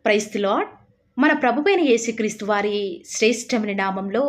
Praise the lord. మన ప్రభువైన యేసుక్రీస్తు వారి శ్రేష్టమైన నామంలో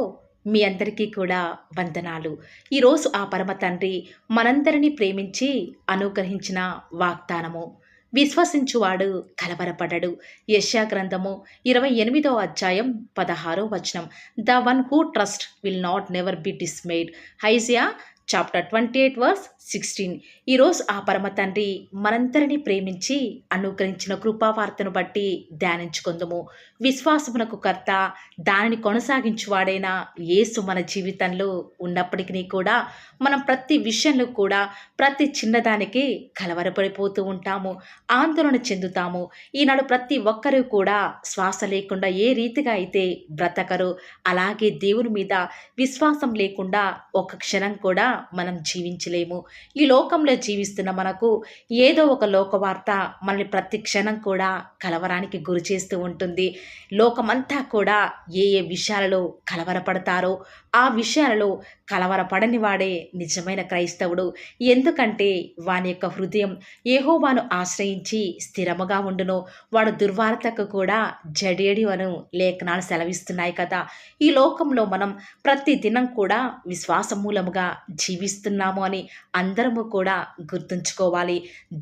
మీ అందరికీ కూడా వందనాలు. ఈరోజు ఆ పరమ తండ్రి మనందరినీ ప్రేమించి అనుగ్రహించిన వాగ్దానము, విశ్వసించువాడు కలవరపడడు. యెషయా గ్రంథము 28వ అధ్యాయం 16వ వచనం. The one who trust will not never be dismayed. Isaiah chapter 28 verse 16. ఈరోజు ఆ పరమ తండ్రి మనందరినీ ప్రేమించి అనుగ్రహించిన కృపావార్తను బట్టి ధ్యానించుకుందాము. విశ్వాసమునకు కర్త, దానిని కొనసాగించువాడైన యేసు మన జీవితంలో ఉన్నప్పటికీ కూడా మనం ప్రతి విషయంలో కూడా ప్రతి చిన్నదానికి కలవరపడిపోతూ ఉంటాము, ఆందోళన చెందుతాము. ఈనాడు ప్రతి ఒక్కరూ కూడా శ్వాస లేకుండా ఏ రీతిగా అయితే బ్రతకరు, అలాగే దేవుని మీద విశ్వాసం లేకుండా ఒక క్షణం కూడా మనం జీవించలేము. ఈ లోకంలో జీవిస్తున్న మనకు ఏదో ఒక లోకవార్త మనల్ని ప్రతి క్షణం కూడా కలవరానికి గురి చేస్తూ ఉంటుంది. లోకమంతా కూడా ఏ ఏ విషయాలలో కలవరపడతారో ఆ విషయాలలో కలవరపడని వాడే నిజమైన క్రైస్తవుడు. ఎందుకంటే వాని యొక్క హృదయం యెహోవాను ఆశ్రయించి స్థిరముగా ఉండును, వాడు దుర్వార్తకు కూడా జడేడి అను లేఖనాలు సెలవిస్తున్నాయి కదా. ఈ లోకంలో మనం ప్రతి దినం కూడా విశ్వాస మూలముగా జీవిస్తున్నాము అని అందరము కూడా గుర్తుంచుకోవాలి.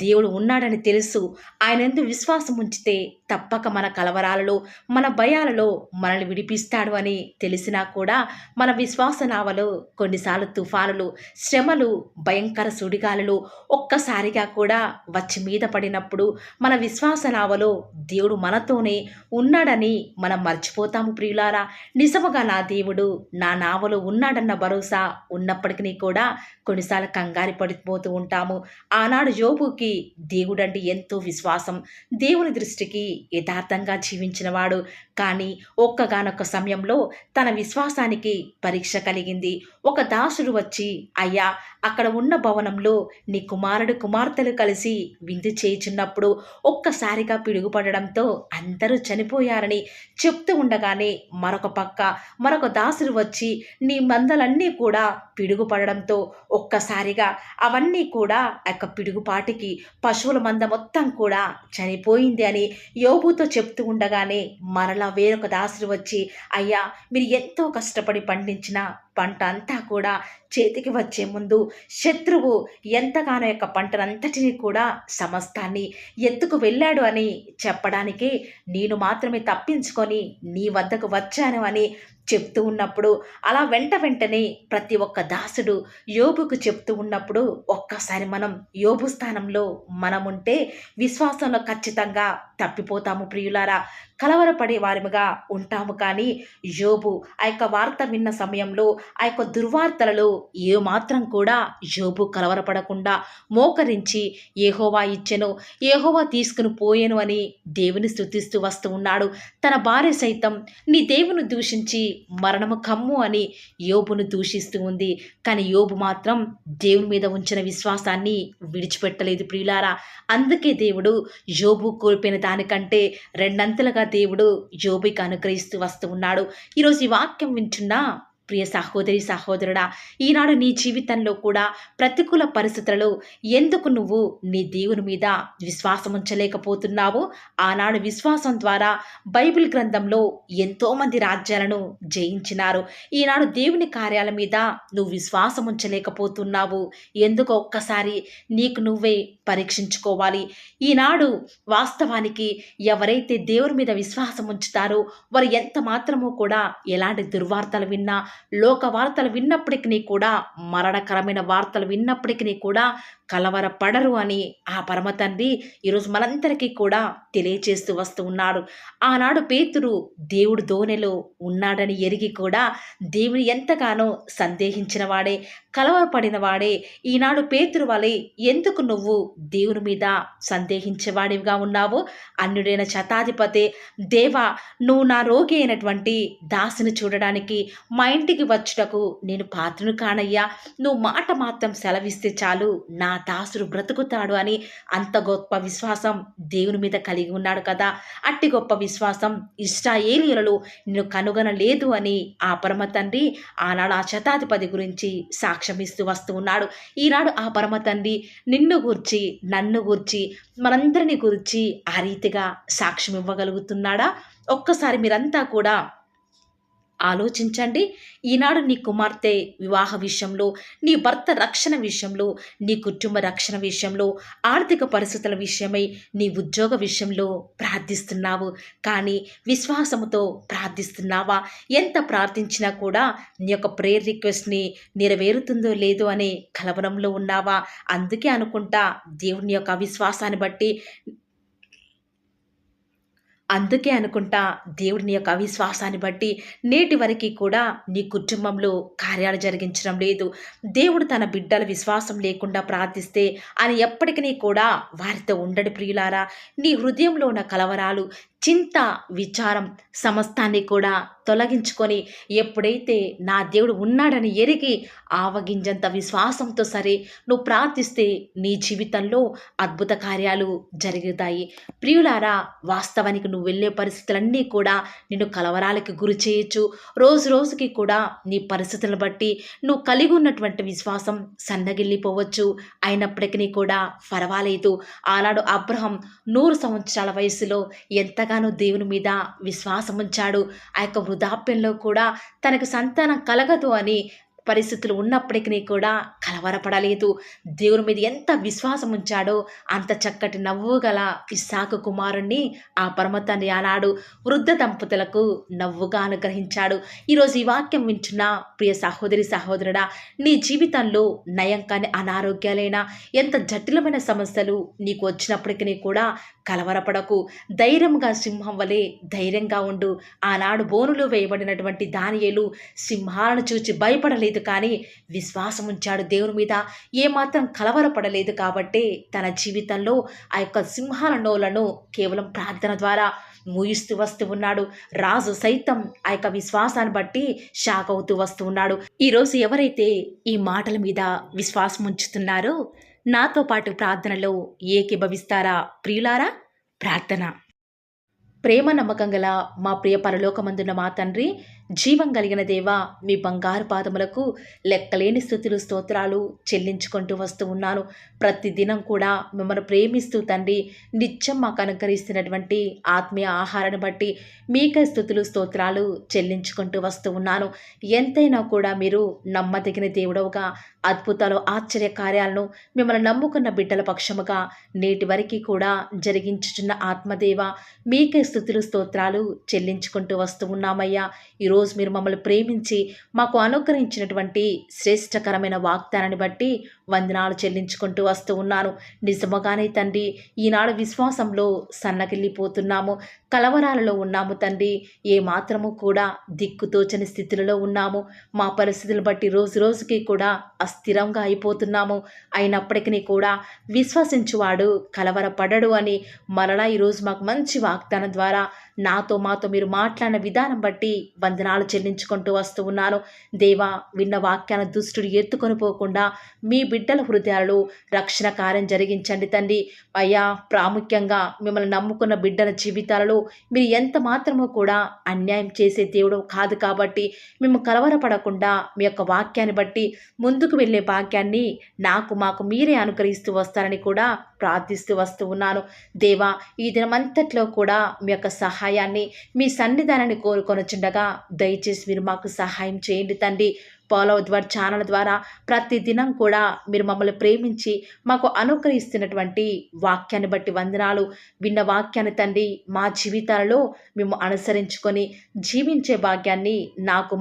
దేవుడు ఉన్నాడని తెలుసు, ఆయన యందు విశ్వాసం ఉంచితే తప్పక మన కలవరాలలో మన భయాలలో మనల్ని విడిపిస్తాడు అని తెలిసినా కూడా మన విశ్వాస నావలో కొన్నిసార్లు తుఫానులు, శ్రమలు, భయంకర సుడిగాలులు ఒక్కసారిగా కూడా వచ్చి మీద పడినప్పుడు మన విశ్వాస నావలో దేవుడు మనతోనే ఉన్నాడని మనం మర్చిపోతాము ప్రియులారా. నిజముగా నా దేవుడు నా నావలో ఉన్నాడన్న భరోసా ఉన్నప్పటికీ కూడా కొన్నిసార్లు కంగారు పడిపోతూ ఉంటాము. ఆనాడు యోబుకి దేవుడంటే ఎంతో విశ్వాసం, దేవుని దృష్టికి యథార్థంగా జీవించినవాడు. కానీ ఒక్కగానొక్క సమయంలో తన విశ్వాసానికి పరీక్ష కలిగింది. ఒక దాసుడు వచ్చి, అయ్యా, అక్కడ ఉన్న భవనంలో నీ కుమారుడు కుమార్తెలు కలిసి విందు చేయుచున్నప్పుడు ఒక్కసారిగా పిడుగుపడడంతో అందరూ చనిపోయారని చెప్తూ ఉండగానే మరొక దాసుడు వచ్చి, నీ మందలన్నీ కూడా పిడుగుపడడంతో ఒక్కసారిగా అవన్నీ కూడా యొక్క పిడుగుపాటికి పశువుల మంద మొత్తం కూడా చనిపోయింది అని యోబుతో చెప్తూ ఉండగానే మరలా వేరొక దాసుడు వచ్చి, అయ్యా, మీరు ఎంతో కష్టపడి పండించిన పంట అంతా కూడా చేతికి వచ్చే ముందు శత్రువు ఎంతగానో యొక్క పంటనంతటిని కూడా సమస్తాన్ని ఎత్తుకు వెళ్ళాడు అని చెప్పడానికి నేను మాత్రమే తప్పించుకొని నీ వద్దకు వచ్చాను అని చెప్తూ ఉన్నప్పుడు, అలా వెంటనే ప్రతి ఒక్క దాసుడు యోబుకు చెప్తూ ఉన్నప్పుడు ఒక్కసారి మనం యోబు స్థానంలో మనముంటే విశ్వాసంలో ఖచ్చితంగా తప్పిపోతాము ప్రియులారా, కలవరపడే వారిగా ఉంటాము. కానీ యోబు ఆ యొక్క వార్త విన్న సమయంలో ఆ యొక్క దుర్వార్తలలో ఏమాత్రం కూడా యోబు కలవరపడకుండా మోకరించి యెహోవా ఇచ్చెను, యెహోవా తీసుకుని పోయెను అని దేవుని స్తుతిస్తూ వస్తూ ఉన్నాడు. తన భార్య సైతం నీ దేవుని దూషించి మరణము కమ్ము అని యోబును దూషిస్తూ ఉంది. కానీ యోబు మాత్రం దేవుని మీద ఉంచిన విశ్వాసాన్ని విడిచిపెట్టలేదు ప్రియులారా. అందుకే దేవుడు యోబు కోల్పోయిన దానికంటే రెండంతలుగా దేవుడు యోబుకి అనుగ్రహిస్తూ వస్తూ ఉన్నాడు. ఈరోజు ఈ వాక్యం వింటున్నా ప్రియ సహోదరి సహోదరుడా, ఈనాడు నీ జీవితంలో కూడా ప్రతికూల పరిస్థితులలో ఎందుకు నువ్వు నీ దేవుని మీద విశ్వాసం ఉంచలేకపోతున్నావు? ఆనాడు విశ్వాసం ద్వారా బైబిల్ గ్రంథంలో ఎంతోమంది రాజ్యాలను జయించినారు. ఈనాడు దేవుని కార్యాల మీద నువ్వు విశ్వాసం ఉంచలేకపోతున్నావు ఎందుకు? ఒక్కసారి నీకు నువ్వే పరీక్షించుకోవాలి. ఈనాడు వాస్తవానికి ఎవరైతే దేవుని మీద విశ్వాసం ఉంచుతారో వారు ఎంత మాత్రమూ కూడా ఎలాంటి దుర్వార్తలు విన్నా, లోక వార్తలు విన్నప్పటికీ కూడా, మరణకరమైన వార్తలు విన్నప్పటికీ కూడా కలవరపడరు అని ఆ పరమ తండ్రి ఈరోజు మనందరికీ కూడా తెలియచేస్తూ వస్తూ ఉన్నాడు. ఆనాడు పేతురు దేవుడు దోణిలో ఉన్నాడని ఎరిగి కూడా దేవుని ఎంతగానో సందేహించిన వాడే, కలవరపడిన వాడే. ఈనాడు పేతురు వలె ఎందుకు నువ్వు దేవుని మీద సందేహించేవాడివిగా ఉన్నావు? అన్యుడైన శతాధిపతే, దేవా, నువ్వు నా రోగి అయినటువంటి దాసుని చూడడానికి మా ఇంటి ఇంటికి వచ్చుటకు నేను పాత్రను కానయ్యా. నువ్వు మాట మాత్రం సెలవిస్తే చాలు నా దాసుడు బ్రతుకుతాడు అని అంత గొప్ప విశ్వాసం దేవుని మీద కలిగి ఉన్నాడు కదా. అట్టి గొప్ప విశ్వాసం ఇశ్రాయేలీయులలో నిన్ను కనుగొనలేదు అని ఆ పరమ తండ్రి ఆనాడు ఆ శతాధిపతి గురించి సాక్ష్యమిస్తూ వస్తూ ఉన్నాడు. ఈనాడు ఆ పరమ తండ్రి నిన్ను గూర్చి, నన్ను గూర్చి, మనందరిని గురించి ఆ రీతిగా సాక్ష్యం ఇవ్వగలుగుతున్నాడా? ఒక్కసారి మీరంతా కూడా ఆలోచించండి. ఈనాడు నీ కుమార్తె వివాహ విషయంలో, నీ భర్త రక్షణ విషయంలో, నీ కుటుంబ రక్షణ విషయంలో, ఆర్థిక పరిస్థితుల విషయమై, నీ ఉద్యోగ విషయంలో ప్రార్థిస్తున్నావు. కానీ విశ్వాసముతో ప్రార్థిస్తున్నావా? ఎంత ప్రార్థించినా కూడా నీ యొక్క ప్రేయర్ రిక్వెస్ట్ని నెరవేరుతుందో లేదో అనే కలవరంలో ఉన్నావా? అందుకే అనుకుంటా దేవుని యొక్క అవిశ్వాసాన్ని బట్టి దేవుడిని యొక్క అవిశ్వాసాన్ని బట్టి నేటి వరకు కూడా నీ కుటుంబంలో కార్యాలు జరిగించడం లేదు. దేవుడు తన బిడ్డల విశ్వాసం లేకుండా ప్రార్థిస్తే అని ఎప్పటికీ కూడా వారితో ఉండడు ప్రియులారా. నీ హృదయంలో ఉన్న కలవరాలు, చింత, విచారం సమస్తాన్ని కూడా తొలగించుకొని ఎప్పుడైతే నా దేవుడు ఉన్నాడని ఎరిగి ఆవగింజంత విశ్వాసంతో సరే నువ్వు ప్రార్థిస్తే నీ జీవితంలో అద్భుత కార్యాలు జరుగుతాయి. ప్రియులారా, వాస్తవానికి నువ్వు వెళ్ళే పరిస్థితులన్నీ కూడా నిన్ను కలవరాలకి గురి చేయొచ్చు. రోజు రోజుకి కూడా నీ పరిస్థితులను బట్టి నువ్వు కలిగి ఉన్నటువంటి విశ్వాసం సన్నగిల్లిపోవచ్చు. అయినప్పటికీ కూడా పర్వాలేదు. ఆనాడు అబ్రహం 100 సంవత్సరాల వయసులో ఎంతగానో దేవుని మీద విశ్వాసం ఉంచాడు. ఆ యొక్క వృద్ధాప్యంలో కూడా తనకు సంతానం కలగదు అని పరిస్థితులు ఉన్నప్పటికీ కూడా కలవరపడలేదు. దేవుని మీద ఎంత విశ్వాసం ఉంచాడో అంత చక్కటి నవ్వు గల ఇస్సాకు కుమారుణ్ణి ఆ పరమ తండ్రి ఆనాడు వృద్ధ దంపతులకు నవ్వుగా అనుగ్రహించాడు. ఈరోజు ఈ వాక్యం వింటున్న ప్రియ సహోదరి సహోదరుడా, నీ జీవితంలో నయం కాని అనారోగ్యాలైనా, ఎంత జటిలమైన సమస్యలు నీకు వచ్చినప్పటికీ కూడా కలవరపడకు. ధైర్యంగా సింహం వలె ధైర్యంగా ఉండు. ఆనాడు బోనులో వేయబడినటువంటి దానియేలు సింహాలను చూచి భయపడలేదు, కానీ విశ్వాసం ఉంచాడు దేవుని మీద. ఏమాత్రం కలవరపడలేదు కాబట్టి తన జీవితంలో ఆ యొక్క సింహాల నోలను కేవలం ప్రార్థన ద్వారా మూయిస్తూ వస్తూ ఉన్నాడు. రాజు సైతం ఆ యొక్క విశ్వాసాన్ని బట్టి షాక్ అవుతూ వస్తూ ఉన్నాడు. ఈరోజు ఎవరైతే ఈ మాటల మీద విశ్వాసం ఉంచుతున్నారో నాతో పాటు ప్రార్థనలో ఏకీభవిస్తారా ప్రియులారా? ప్రార్థన. ప్రేమ నమ్మకం గల మా ప్రియ పరలోకమందున్న మా తండ్రి, జీవం కలిగిన దేవా, మీ బంగారు పాదములకు లెక్కలేని స్తుతులు స్తోత్రాలు చెల్లించుకుంటూ వస్తూ ఉన్నాను. ప్రతిదినం కూడా మిమ్మల్ని ప్రేమిస్తూ తండ్రి నిత్యం మాకు అనుకరిస్తున్నటువంటి ఆత్మీయ ఆహారాన్ని బట్టి మీకే స్తుతులు స్తోత్రాలు చెల్లించుకుంటూ వస్తూ ఉన్నాను. ఎంతైనా కూడా మీరు నమ్మదగిన దేవుడవుగా, అద్భుతాలు ఆశ్చర్య కార్యాలను మిమ్మల్ని నమ్ముకున్న బిడ్డల పక్షముగా నేటి వరకు కూడా జరిగించుచున్న ఆత్మదేవ, మీకే స్తుతులు స్తోత్రాలు చెల్లించుకుంటూ వస్తూ ఉన్నామయ్యా. ఈరోజు మీరు మమ్మల్ని ప్రేమించి మాకు అనుగ్రహించినటువంటి శ్రేష్టకరమైన వాగ్దానాన్ని బట్టి వందనాలు చెల్లించుకుంటూ వస్తూ ఉన్నాను. నిజముగానే తండ్రి, ఈనాడు విశ్వాసంలో సన్నగిల్లిపోతున్నాము, కలవరాలలో ఉన్నాము తండ్రి. ఏ మాత్రము కూడా దిక్కుతోచని స్థితిలో ఉన్నాము. మా పరిస్థితులను బట్టి రోజు రోజుకి కూడా అస్థిరంగా అయిపోతున్నాము. అయినప్పటికీ కూడా విశ్వసించువాడు కలవరపడడు అని మరలా ఈరోజు మాకు మంచి వాగ్దానం ద్వారా మాతో మీరు మాట్లాడిన విధానం బట్టి వందనాలు చెల్లించుకుంటూ వస్తూ ఉన్నాను. దేవా, విన్న వాక్యాన్ని దుష్టుడు ఎత్తుకొని పోకుండా మీ బిడ్డల హృదయాలలో రక్షణ కార్యం జరిగించండి తండ్రి. అయ్యా, ప్రాముఖ్యంగా మిమ్మల్ని నమ్ముకున్న బిడ్డల జీవితాలలో మీరు ఎంత మాత్రమో కూడా అన్యాయం చేసే దేవుడు కాదు కాబట్టి మేము కలవరపడకుండా మీ యొక్క వాక్యాన్ని బట్టి ముందుకు వెళ్ళే భాగ్యాన్ని మాకు మీరే అనుకరిస్తూ వస్తారని కూడా ప్రార్థిస్తూ వస్తూ ఉన్నాను. దేవా, ఈ దినమంతట్లో కూడా మీ యొక్క సహాయాన్ని, మీ సన్నిధానాన్ని కోరుకొనుచుండగా దయచేసి మీరు మాకు సహాయం చేయండి తండ్రి. ఫాలో ఛానల్ ద్వారా ప్రతి దినం కూడా మీరు మమ్మల్ని ప్రేమించి మాకు అనుగ్రహిస్తున్నటువంటి వాక్యాన్ని బట్టి వందనాలు. విన్న వాక్యాన్ని తండ్రి మా జీవితాలలో మేము అనుసరించుకొని జీవించే భాగ్యాన్ని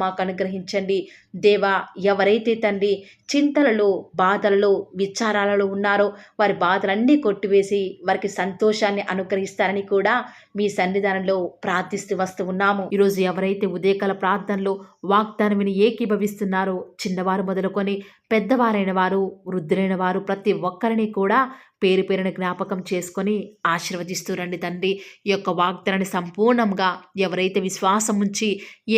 మాకు అనుగ్రహించండి. దేవా, ఎవరైతే తండ్రి చింతలలో, బాధలలో, విచారాలలో ఉన్నారో వారి బాధలన్నీ కొట్టివేసి వారికి సంతోషాన్ని అనుగ్రహిస్తారని కూడా మీ సన్నిధానంలో ప్రార్థిస్తూ వస్తూ ఉన్నాము. ఈరోజు ఎవరైతే ఉదయకాల ప్రార్థనలో వాగ్దానం విని ఏకీభవిస్తున్నారో, చిన్నవారు మొదలుకొని పెద్దవారైన వారు, వృద్ధులైన వారు ప్రతి ఒక్కరిని కూడా పేరు పేరున జ్ఞాపకం చేసుకొని ఆశీర్వదిస్తూ రండి తండ్రి. ఈ యొక్క వాగ్దానాన్ని సంపూర్ణంగా ఎవరైతే విశ్వాసం ఉంచి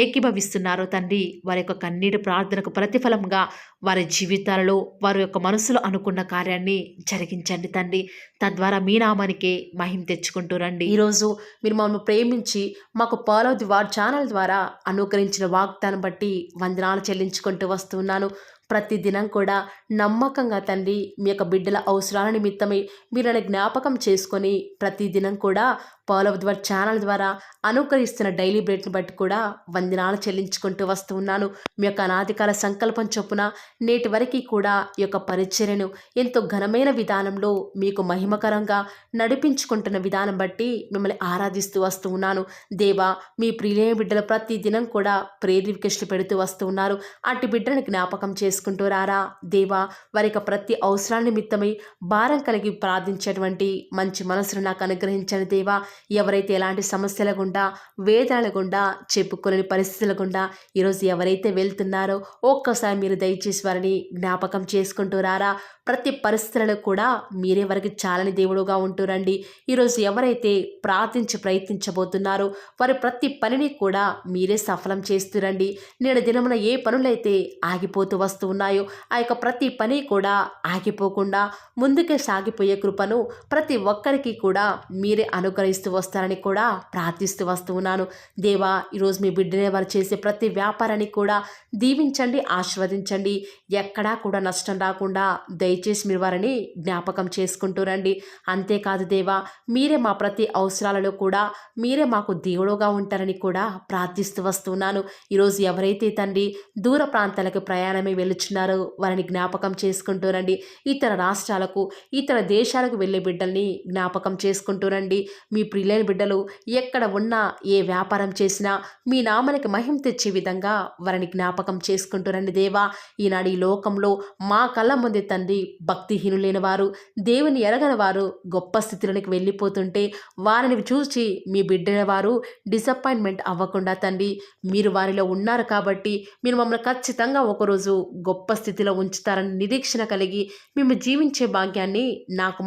ఏకీభవిస్తున్నారో తండ్రి, వారి యొక్క కన్నీటి ప్రార్థనకు ప్రతిఫలంగా వారి జీవితాలలో వారి యొక్క మనసులో అనుకున్న కార్యాన్ని జరిగించండి తండ్రి. తద్వారా మీ నామానికే మహిమ తెచ్చుకుంటూ రండి. ఈరోజు మీరు మమ్మల్ని ప్రేమించి మాకు ఫాలో ది వార్ ఛానల్ ద్వారా అనుకరించిన వాగ్దానం బట్టి వందనాలు చెల్లించుకుంటూ వస్తున్నాను. ప్రతి దినం కూడా నమ్మకంగా తండ్రి మీ యొక్క బిడ్డల అవసరాల నిమిత్తమై మీరు నన్ను జ్ఞాపకం చేసుకొని ప్రతి దినం కూడా ఫాలో ది వార్ ఛానల్ ద్వారా అనుకరిస్తున్న డైలీ బ్రెడ్ని బట్టి కూడా వందనాలు చెల్లించుకుంటూ వస్తూ ఉన్నాను. మీ యొక్క అనాదికాల సంకల్పం చొప్పున నేటి వరకు కూడా ఈ యొక్క పరిచర్యను ఎంతో ఘనమైన విధానంలో మీకు మహిమకరంగా నడిపించుకుంటున్న విధానం బట్టి మిమ్మల్ని ఆరాధిస్తూ వస్తూ ఉన్నాను. దేవా, మీ ప్రియులైన బిడ్డలు ప్రతి దినం కూడా ప్రేయర్ రిక్వెస్ట్లు పెడుతూ వస్తూ ఉన్నారు. అటు బిడ్డను జ్ఞాపకం చేసుకుంటూ రారా దేవా. వారి యొక్క ప్రతి అవసరాల నిమిత్తమై భారం కలిగి ప్రార్థించేటువంటి మంచి మనసును నాకు అనుగ్రహించండి దేవా. ఎవరైతే ఎలాంటి సమస్యల గుండా వేదనల గుండా చెప్పుకోలేని పరిస్థితుల గుండా ఈరోజు ఎవరైతే వెళ్తున్నారో ఒక్కసారి మీరు దయచేసి వారిని జ్ఞాపకం చేసుకుంటూ రారా. ప్రతి పరిస్థితులలో కూడా మీరే వారికి చాలని దేవుడుగా ఉంటూరండి. ఈరోజు ఎవరైతే ప్రార్థించి ప్రయత్నించబోతున్నారో వారి ప్రతి పనిని కూడా మీరే సఫలం చేస్తురండి. నేడు దినమున ఏ పనులైతే ఆగిపోతూ వస్తూ ఉన్నాయో ఆ యొక్క ప్రతి పని కూడా ఆగిపోకుండా ముందుకే సాగిపోయే కృపను ప్రతి ఒక్కరికి కూడా మీరే అనుగ్రహిస్తూ వస్తారని కూడా ప్రార్థిస్తూ వస్తూ ఉన్నాను. దేవా, ఈరోజు మీ బిడ్డనే వారు చేసే ప్రతి వ్యాపారాన్ని కూడా దీవించండి, ఆశీర్వదించండి. ఎక్కడా కూడా నష్టం రాకుండా దయచేసి మీరు వారిని జ్ఞాపకం చేసుకుంటూ రండి. అంతేకాదు దేవా, మీరే మా ప్రతి అవసరాలలో కూడా మీరే మాకు దేవుడుగా ఉంటారని కూడా ప్రార్థిస్తూ వస్తున్నాను. ఈరోజు ఎవరైతే తండ్రి దూర ప్రాంతాలకు ప్రయాణమే వెళ్ళుచున్నారో వారిని జ్ఞాపకం చేసుకుంటూ రండి. ఇతర రాష్ట్రాలకు ఇతర దేశాలకు వెళ్ళే బిడ్డల్ని జ్ఞాపకం చేసుకుంటూ రండి. మీ ప్రియులైన బిడ్డలు ఎక్కడ ఉన్నా ఏ వ్యాపారం చేసినా మీ నామానికి మహిమ తెచ్చే విధంగా వారిని జ్ఞాపకం చేసుకుంటూ రండి దేవా. ఈనాడు ఈ లోకంలో మా కళ్ళ ముందే తండ్రి భక్తిహీనులైన వారు, దేవుని ఎరగని వారు గొప్ప స్థితిలోనికి వెళ్ళిపోతుంటే వారిని చూసి మీ బిడ్డల వారు డిసప్పాయింట్మెంట్ అవ్వకుండా తండ్రి మీరు వారిలో ఉన్నారు కాబట్టి మీరు మమ్మల్ని ఖచ్చితంగా ఒకరోజు గొప్ప స్థితిలో ఉంచుతారని నిరీక్షణ కలిగి మేము జీవించే భాగ్యాన్ని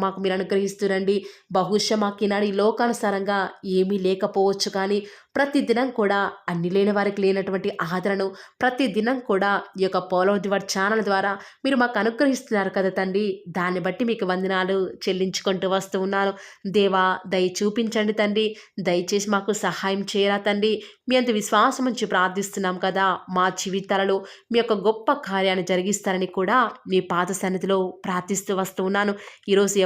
మాకు మీరు అనుగ్రహిస్తురండి. బహుశా మాకు ఈనాడు ఈ లోకానుసారంగా ఏమీ లేకపోవచ్చు, కానీ ప్రతి దినం కూడా అన్ని లేని వారికి లేనటువంటి ఆదరణను ప్రతి దినం కూడా ఈ యొక్క ఫాలో ది వార్ ఛానల్ ద్వారా మీరు మాకు అనుగ్రహిస్తున్నారు కదా తండ్రి. దాన్ని బట్టి మీకు వందనాలు చెల్లించుకుంటూ వస్తూ ఉన్నాను. దేవా, దయ చూపించండి తండ్రి. దయచేసి మాకు సహాయం చేయరా తండ్రి. మీ అంత విశ్వాసం నుంచి ప్రార్థిస్తున్నాం కదా. మా జీవితాలలో మీ యొక్క గొప్ప కార్యాన్ని జరిగిస్తారని కూడా మీ పాద సన్నిధిలో ప్రార్థిస్తూ వస్తూ ఉన్నాను. ఈరోజు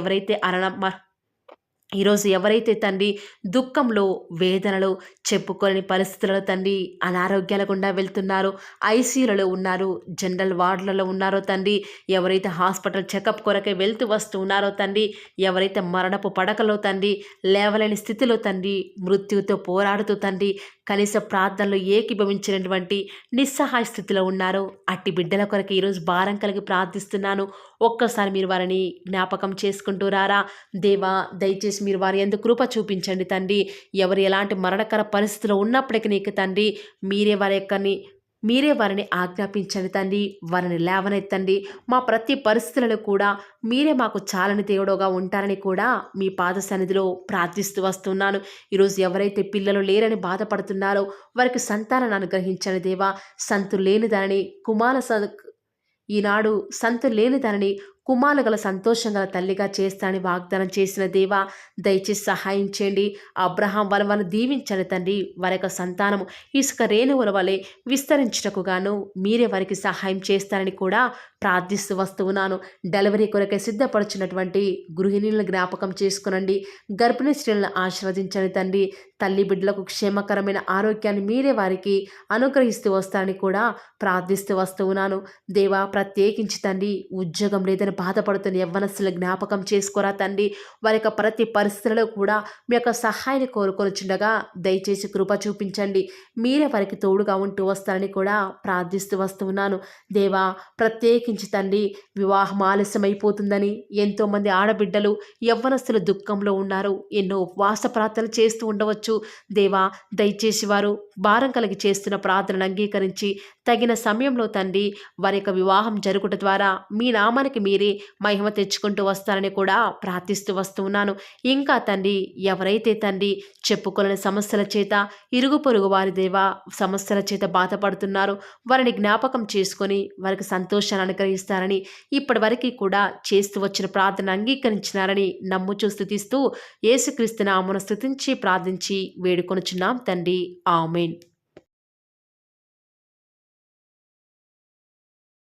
ఎవరైతే తండ్రి దుఃఖంలో వేదనలో చెప్పుకోలేని పరిస్థితులలో తండ్రి అనారోగ్యాల గుండా వెళ్తున్నారో, ఐసీయూలలో ఉన్నారు, జనరల్ వార్డులలో ఉన్నారో తండ్రి, ఎవరైతే హాస్పిటల్ చెకప్ కొరకే వెళ్తూ వస్తూ ఉన్నారో తండ్రి, ఎవరైతే మరణపు పడకలో తండ్రి లేవలేని స్థితిలో తండ్రి మృత్యుతో పోరాడుతూ తండ్రి కనీస ప్రార్థనలు ఏకీభవించినటువంటి నిస్సహాయ స్థితిలో ఉన్నారో అట్టి బిడ్డల కొరకు ఈరోజు భారం కలిగి ప్రార్థిస్తున్నాను. ఒక్కసారి మీరు వారిని జ్ఞాపకం చేసుకుంటూ రారా దేవా. దయచేసి మీరు వారి యందు కృప చూపించండి తండ్రి. ఎవరు ఎలాంటి మరణకర పరిస్థితిలో ఉన్నప్పటికీ నీకు తండ్రి మీరే వారిని ఆజ్ఞాపించండి తండ్రి. వారిని లేవనెత్తండి. మా ప్రతి పరిస్థితులలో కూడా మీరే మాకు చాలని దేవుడుగా ఉంటారని కూడా మీ పాద సన్నిధిలో ప్రార్థిస్తూ వస్తున్నాను. ఈరోజు ఎవరైతే పిల్లలు లేరని బాధపడుతున్నారో వారికి సంతానాన్ని అనుగ్రహించండి దేవా. ఈనాడు సంతు లేని దానిని కుమారులు గల సంతోషం గల తల్లిగా చేస్తానని వాగ్దానం చేసిన దేవా, దయచేసి సహాయం చేయండి. అబ్రహాం వారిని దీవించండి తండ్రి. వారి యొక్క సంతానము ఇసుక రేణువుల వలె విస్తరించుటకు గాను మీరే వారికి సహాయం చేస్తారని కూడా ప్రార్థిస్తూ వస్తూ ఉన్నాను. డెలివరీ కొరకే సిద్ధపడుచున్నటువంటి గృహిణులను జ్ఞాపకం చేసుకునండి. గర్భిణీ స్త్రీలను ఆశీర్వదించండి తండ్రి. తల్లి బిడ్డలకు క్షేమకరమైన ఆరోగ్యాన్ని మీరే వారికి అనుగ్రహిస్తూ వస్తారని కూడా ప్రార్థిస్తూ వస్తూ ఉన్నాను. దేవా, ప్రత్యేకించి తండ్రి ఉద్యోగం లేదని బాధపడుతున్న యవ్వనస్తుల జ్ఞాపకం చేసుకోరా తండ్రి. వారి యొక్క ప్రతి పరిస్థితులలో కూడా మీ యొక్క సహాయాన్ని కోరుకొనిచుండగా దయచేసి కృప చూపించండి. మీరే వారికి తోడుగా ఉంటూ వస్తారని కూడా ప్రార్థిస్తూ వస్తూ ఉన్నాను. దేవా, ప్రత్యేకించి ప్రత్యేకించి తండ్రి వివాహం ఆలస్యమైపోతుందని ఎంతోమంది ఆడబిడ్డలు యవ్వనస్తులు దుఃఖంలో ఉన్నారు. ఎన్నో ఉపవాస ప్రార్థనలు చేస్తూ ఉండవచ్చు. దేవా, దయచేసి వారు భారం కలిగి చేస్తున్న ప్రార్థనను అంగీకరించి తగిన సమయంలో తండ్రి వారి యొక్క వివాహం జరుగుట ద్వారా మీ నామానికి మీరే మహిమ తెచ్చుకుంటూ వస్తారని కూడా ప్రార్థిస్తూ వస్తూ ఉన్నాను. ఇంకా తండ్రి ఎవరైతే తండ్రి చెప్పుకోలేని సమస్యల చేత ఇరుగు పొరుగు వారి దేవా సమస్యల చేత బాధపడుతున్నారో వారిని జ్ఞాపకం చేసుకొని వారికి సంతోషాన్ని అనుగ్రహిస్తారని ఇప్పటి వరకు కూడా చేస్తూ వచ్చిన ప్రార్థన అంగీకరించినారని నమ్ముచూ స్తుతిస్తూ యేసుక్రీస్తు నామమున స్తుతించి ప్రార్థించి వేడుకొనుచున్నాం తండ్రి. ఆమేన్.